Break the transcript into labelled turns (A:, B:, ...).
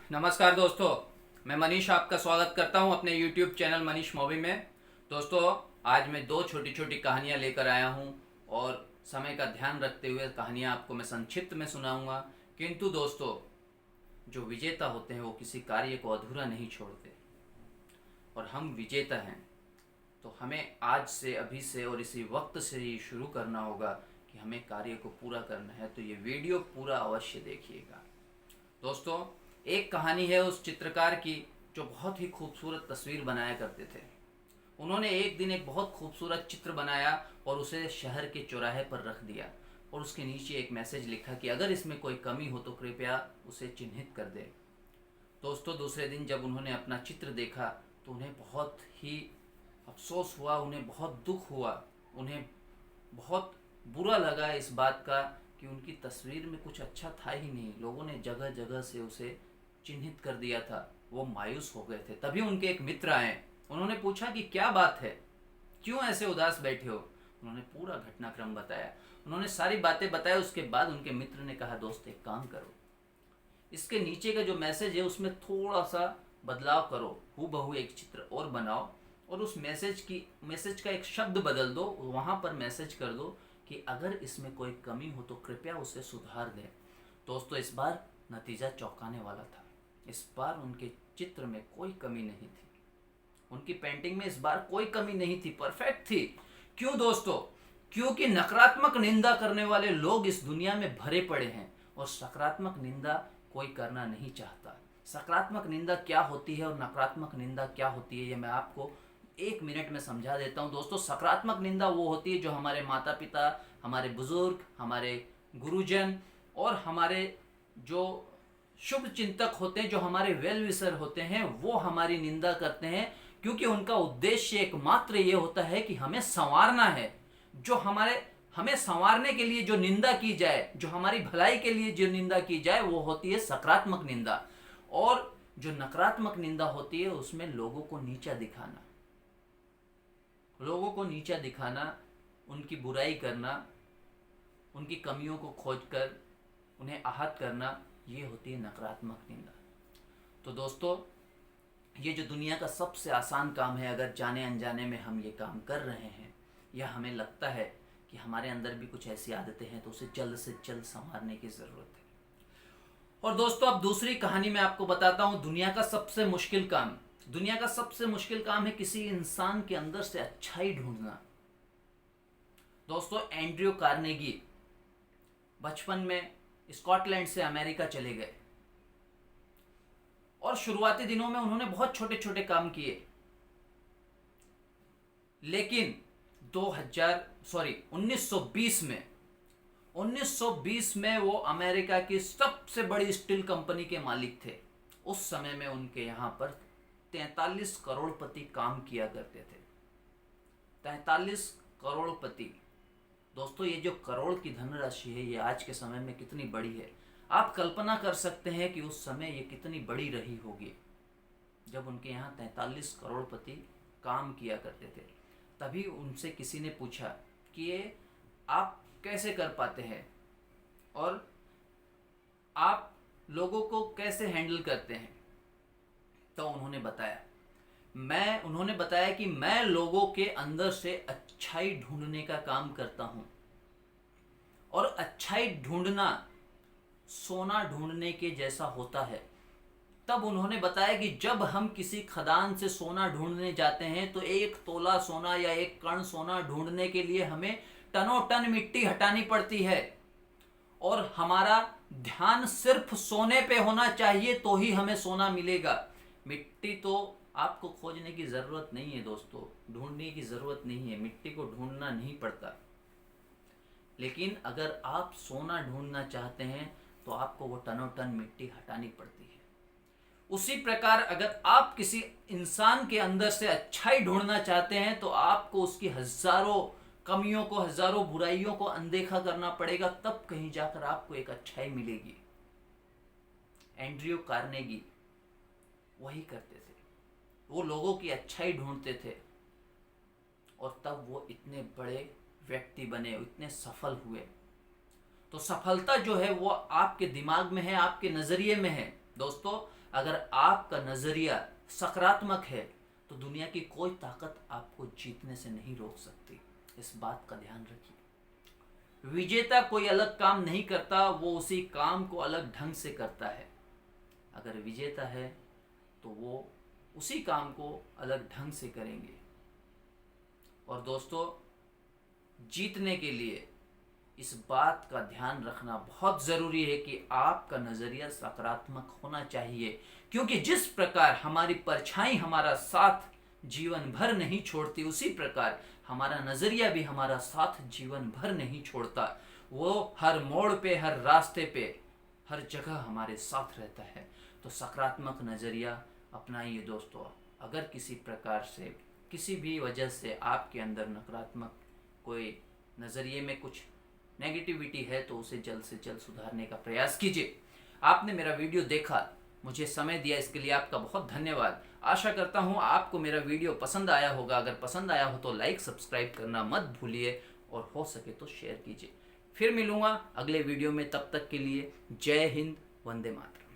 A: नमस्कार दोस्तों, मैं मनीष आपका स्वागत करता हूं अपने YouTube चैनल मनीष मूवी में। दोस्तों, आज मैं दो छोटी छोटी कहानियां लेकर आया हूं और समय का ध्यान रखते हुए कहानियां आपको मैं संक्षिप्त में सुनाऊंगा। किंतु दोस्तों, जो विजेता होते हैं वो किसी कार्य को अधूरा नहीं छोड़ते और हम विजेता हैं। तो हमें आज से, अभी से और इसी वक्त से ही शुरू करना होगा कि हमें कार्य को पूरा करना है। तो ये वीडियो पूरा अवश्य देखिएगा। दोस्तों, एक कहानी है उस चित्रकार की जो बहुत ही खूबसूरत तस्वीर बनाया करते थे। उन्होंने एक दिन एक बहुत खूबसूरत चित्र बनाया और उसे शहर के चौराहे पर रख दिया और उसके नीचे एक मैसेज लिखा कि अगर इसमें कोई कमी हो तो कृपया उसे चिन्हित कर दे। दोस्तों, दूसरे दिन जब उन्होंने अपना चित्र देखा तो उन्हें बहुत ही अफसोस हुआ, उन्हें बहुत दुख हुआ, उन्हें बहुत बुरा लगा इस बात का कि उनकी तस्वीर में कुछ अच्छा था ही नहीं। लोगों ने जगह जगह से उसे चिन्हित कर दिया था। वो मायूस हो गए थे। तभी उनके एक मित्र आए। उन्होंने पूछा कि क्या बात है, क्यों ऐसे उदास बैठे हो। उन्होंने पूरा घटनाक्रम बताया, उन्होंने सारी बातें बताई। उसके बाद उनके मित्र ने कहा, दोस्त एक काम करो, इसके नीचे का जो मैसेज है उसमें थोड़ा सा बदलाव करो, हूबहू एक चित्र और बनाओ और उस मैसेज का एक शब्द बदल दो। वहाँ पर मैसेज कर दो कि अगर इसमें कोई कमी हो तो कृपया उसे सुधार दें। दोस्तों, इस बार नतीजा चौंकाने वाला था। इस बार उनके चित्र में कोई कमी नहीं थी। उनकी पेंटिंग में इस बार कोई कमी नहीं थी, परफेक्ट थी। क्यों दोस्तों? क्योंकि नकारात्मक निंदा करने वाले लोग इस दुनिया में भरे पड़े हैं और सकारात्मक निंदा कोई करना नहीं चाहता। सकारात्मक निंदा क्या होती है और नकारात्मक निंदा क्या होती है, ये मैं आपको एक मिनट में समझा देता हूँ। दोस्तों, सकारात्मक निंदा वो होती है जो हमारे माता पिता, हमारे बुजुर्ग, हमारे गुरुजन और हमारे जो शुभ चिंतक होते हैं, जो हमारे वेल विशर होते हैं, वो हमारी निंदा करते हैं क्योंकि उनका उद्देश्य एकमात्र ये होता है कि हमें संवारना है। जो हमें संवारने के लिए जो निंदा की जाए, जो हमारी भलाई के लिए जो निंदा की जाए, वो होती है सकारात्मक निंदा। और जो नकारात्मक निंदा होती है उसमें लोगों को नीचा दिखाना, उनकी बुराई करना, उनकी कमियों को खोजकर उन्हें आहत करना, ये होती है नकारात्मक निंदा। तो दोस्तों, ये जो दुनिया का सबसे आसान काम है, अगर जाने अनजाने में हम ये काम कर रहे हैं या हमें लगता है कि हमारे अंदर भी कुछ ऐसी आदतें हैं, तो उसे जल्द से जल्द संवारने की ज़रूरत है। और दोस्तों, अब दूसरी कहानी मैं आपको बताता हूँ। दुनिया का सबसे मुश्किल काम है किसी इंसान के अंदर से अच्छाई ढूंढना। दोस्तों, एंड्रयू कार्नेगी बचपन में स्कॉटलैंड से अमेरिका चले गए और शुरुआती दिनों में उन्होंने बहुत छोटे छोटे काम किए, लेकिन 1920 में वो अमेरिका की सबसे बड़ी स्टील कंपनी के मालिक थे। उस समय में उनके यहाँ पर 43 करोड़पति काम किया करते थे। 43 करोड़पति। दोस्तों, ये जो करोड़ की धनराशि है, ये आज के समय में कितनी बड़ी है। आप कल्पना कर सकते हैं कि उस समय ये कितनी बड़ी रही होगी जब उनके यहाँ 43 करोड़पति काम किया करते थे। तभी उनसे किसी ने पूछा कि ये आप कैसे कर पाते हैं और आप लोगों को कैसे हैंडल करते हैं। तो उन्होंने बताया कि मैं लोगों के अंदर से अच्छाई ढूंढने का काम करता हूं और अच्छाई ढूंढना सोना ढूंढने के जैसा होता है। तब उन्होंने बताया कि जब हम किसी खदान से सोना ढूंढने जाते हैं तो एक तोला सोना या एक कण सोना ढूंढने के लिए हमें टनों टन मिट्टी हटानी पड़ती है और हमारा ध्यान सिर्फ सोने पे होना चाहिए तो ही हमें सोना मिलेगा। मिट्टी तो आपको खोजने की ज़रूरत नहीं है दोस्तों, ढूंढने की ज़रूरत नहीं है, मिट्टी को ढूंढना नहीं पड़ता। लेकिन अगर आप सोना ढूंढना चाहते हैं तो आपको वो टनों टन मिट्टी हटानी पड़ती है। उसी प्रकार अगर आप किसी इंसान के अंदर से अच्छाई ढूंढना चाहते हैं तो आपको उसकी हजारों कमियों को, हजारों बुराइयों को अनदेखा करना पड़ेगा, तब कहीं जाकर आपको एक अच्छाई मिलेगी। एंड्रयू कार्नेगी वही करते थे, वो लोगों की अच्छाई ढूंढते थे और तब वो इतने बड़े व्यक्ति बने, इतने सफल हुए। तो सफलता जो है वो आपके दिमाग में है, आपके नज़रिए में है। दोस्तों, अगर आपका नज़रिया सकारात्मक है तो दुनिया की कोई ताकत आपको जीतने से नहीं रोक सकती। इस बात का ध्यान रखिए। विजेता कोई अलग काम नहीं करता, वो उसी काम को अलग ढंग से करता है। अगर विजेता है तो वो उसी काम को अलग ढंग से करेंगे। और दोस्तों, जीतने के लिए इस बात का ध्यान रखना बहुत ज़रूरी है कि आपका नज़रिया सकारात्मक होना चाहिए, क्योंकि जिस प्रकार हमारी परछाई हमारा साथ जीवन भर नहीं छोड़ती, उसी प्रकार हमारा नज़रिया भी हमारा साथ जीवन भर नहीं छोड़ता। वो हर मोड़ पे, हर रास्ते पे, हर जगह हमारे साथ रहता है। तो सकारात्मक नज़रिया अपनाइए दोस्तों। अगर किसी प्रकार से, किसी भी वजह से आपके अंदर नकारात्मक कोई नज़रिए में कुछ नेगेटिविटी है तो उसे जल्द से जल्द सुधारने का प्रयास कीजिए। आपने मेरा वीडियो देखा, मुझे समय दिया, इसके लिए आपका बहुत धन्यवाद। आशा करता हूँ आपको मेरा वीडियो पसंद आया होगा। अगर पसंद आया हो तो लाइक सब्सक्राइब करना मत भूलिए और हो सके तो शेयर कीजिए। फिर मिलूँगा अगले वीडियो में, तब तक के लिए जय हिंद, वंदे मातरम।